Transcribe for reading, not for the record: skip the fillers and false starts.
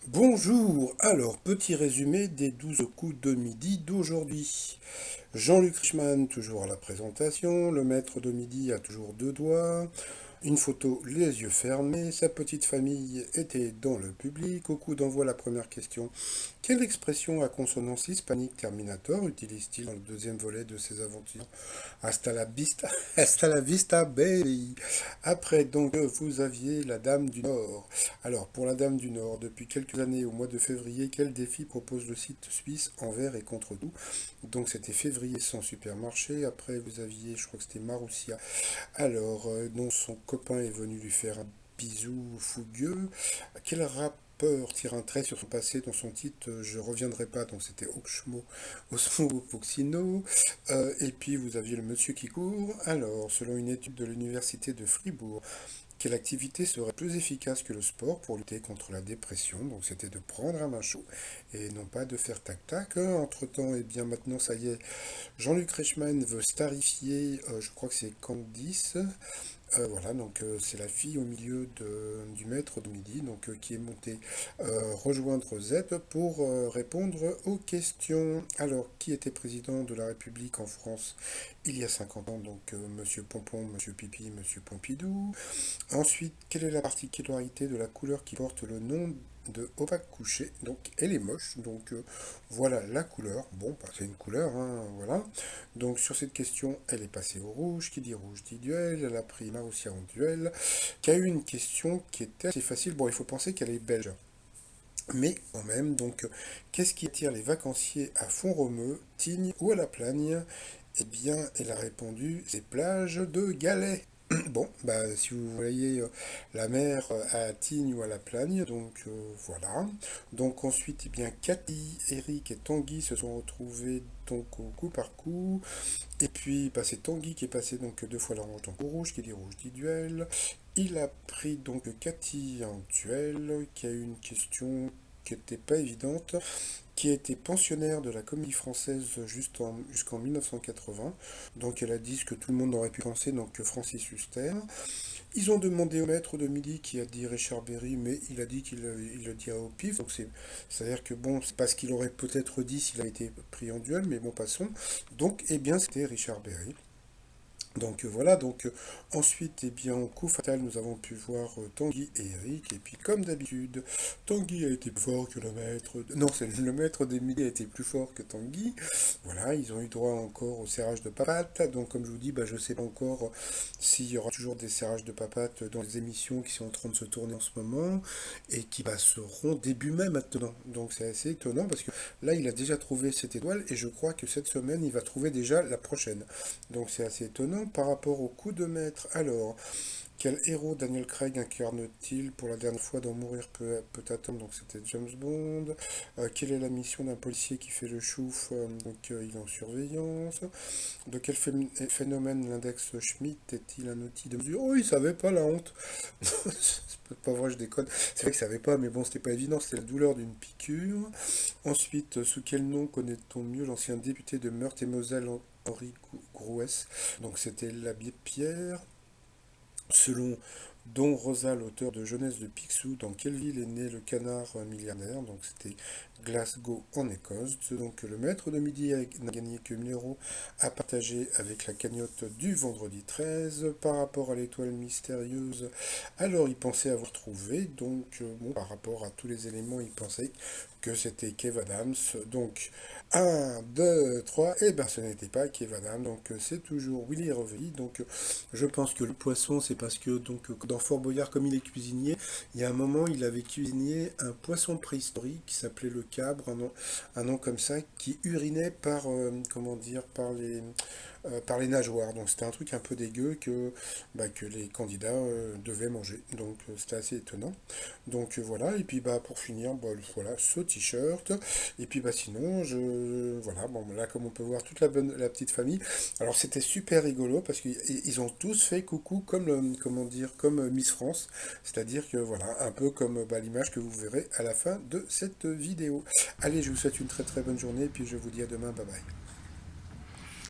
Bonjour, alors petit résumé des 12 coups de midi d'aujourd'hui. Jean-Luc Reichmann toujours à la présentation, le maître de midi a toujours deux doigts, une photo les yeux fermés, sa petite famille était dans le public. Au coup d'envoi la première question. Quelle expression à consonance hispanique Terminator utilise-t-il dans le deuxième volet de ses aventures? Hasta la vista, hasta la vista, baby. Après, donc, vous aviez la Dame du Nord. Alors, pour la Dame du Nord, depuis quelques années, au mois de février, quel défi propose le site suisse envers et contre nous? Donc, c'était février sans supermarché. Après, vous aviez, je crois que c'était Marussia. Alors, dont son copain est venu lui faire un bisou fougueux. Quel rappeur tire un trait sur son passé dans son titre Je reviendrai pas, donc c'était Osmo Puccino. Et puis vous aviez le monsieur qui court. Alors, selon une étude de l'université de Fribourg, quelle activité serait plus efficace que le sport pour lutter contre la dépression? Donc c'était de prendre un main chaud et non pas de faire tac-tac. Entre-temps, et bien maintenant, ça y est, Jean-Luc Reichmann veut starifier, je crois que c'est Candice. Voilà, donc c'est la fille au milieu du maître de midi, donc qui est montée rejoindre Z pour répondre aux questions. Alors, qui était président de la République en France il y a 50 ans? Donc Monsieur Pompon, Monsieur Pipi, Monsieur Pompidou. Ensuite, quelle est la particularité de la couleur qui porte le nom de Opak couché? Donc, elle est moche. Donc, voilà la couleur. Bon, bah, c'est une couleur, hein, voilà. Donc, sur cette question, elle est passée au rouge. Qui dit rouge dit duel. Elle a pris Marussia en duel. Qui a eu une question qui était assez facile. Bon, il faut penser qu'elle est belge. Mais quand même, donc, qu'est-ce qui attire les vacanciers à Font-Romeu, Tignes ou à La Plagne? Eh bien, elle a répondu, c'est plages de Galets. Bon, bah, si vous voyez la mer à Tignes ou à La Plagne, donc voilà. Donc ensuite, eh bien, Cathy, Eric et Tanguy se sont retrouvés donc au coup par coup. Et puis, bah, c'est Tanguy qui est passé donc deux fois l'orange donc au rouge, qui dit rouge dit duel. Il a pris donc Cathy en duel, qui a eu une question qui n'était pas évidente, qui a été pensionnaire de la Comédie Française jusqu'en 1980. Donc elle a dit ce que tout le monde aurait pu penser, donc Francis Huster. Ils ont demandé au maître de midi qui a dit Richard Berry, mais il a dit qu'il le dirait au pif. Donc c'est-à-dire que bon, c'est pas ce qu'il aurait peut-être dit s'il a été pris en duel, mais bon, passons. Donc, eh bien, c'était Richard Berry. Donc voilà, donc ensuite, eh bien, en coup fatal, nous avons pu voir Tanguy et Eric, et puis comme d'habitude, Tanguy a été plus fort que le maître, non, c'est le maître des milliers a été plus fort que Tanguy, voilà, ils ont eu droit encore au serrage de papates, donc comme je vous dis, bah, je sais pas encore s'il y aura toujours des serrages de papates dans les émissions qui sont en train de se tourner en ce moment, et qui bah, seront début mai maintenant, donc c'est assez étonnant, parce que là, il a déjà trouvé cette étoile, et je crois que cette semaine, il va trouver déjà la prochaine. Donc c'est assez étonnant par rapport au coup de maître. Alors, quel héros Daniel Craig incarne-t-il pour la dernière fois dans Mourir peut attendre? Donc c'était James Bond. Quelle est la mission d'un policier qui fait le chouf? Donc il est en surveillance. De quel phénomène l'index Schmidt est-il un outil de mesure? Oh, il savait pas la honte. C'est pas vrai, je déconne. C'est vrai qu'il savait pas, mais bon, c'était pas évident. C'était la douleur d'une piqûre. Ensuite, sous quel nom connaît-on mieux l'ancien député de Meurthe-et-Moselle, Henri Grouès? Donc c'était l'abbé Pierre. Selon Don Rosa, l'auteur de Jeunesse de Picsou, dans quelle ville est né le canard millionnaire? Donc c'était Glasgow en Écosse. Donc le maître de midi n'a gagné que 1000 euros à partager avec la cagnotte du vendredi 13 par rapport à l'étoile mystérieuse. Alors il pensait avoir trouvé, donc bon, par rapport à tous les éléments, il pensait que c'était Kev Adams. Donc un 2 3 et ben ce n'était pas Kev Adams. Donc c'est toujours Willy Revelli. Donc je pense que le poisson, c'est parce que donc dans Fort Boyard, comme il est cuisinier, il y a un moment, il avait cuisiné un poisson préhistorique qui s'appelait le cabre, un nom comme ça, qui urinait par, comment dire, par les nageoires. Donc c'était un truc un peu dégueu que les candidats devaient manger. Donc c'était assez étonnant. Donc voilà, et puis bah pour finir, bah, voilà, ce t-shirt. Et puis bah sinon, voilà, bon là comme on peut voir toute la petite famille. Alors c'était super rigolo parce qu'ils ont tous fait coucou comme comment dire, comme Miss France. C'est-à-dire que voilà, un peu comme bah, l'image que vous verrez à la fin de cette vidéo. Allez, je vous souhaite une très très bonne journée et puis je vous dis à demain, bye bye.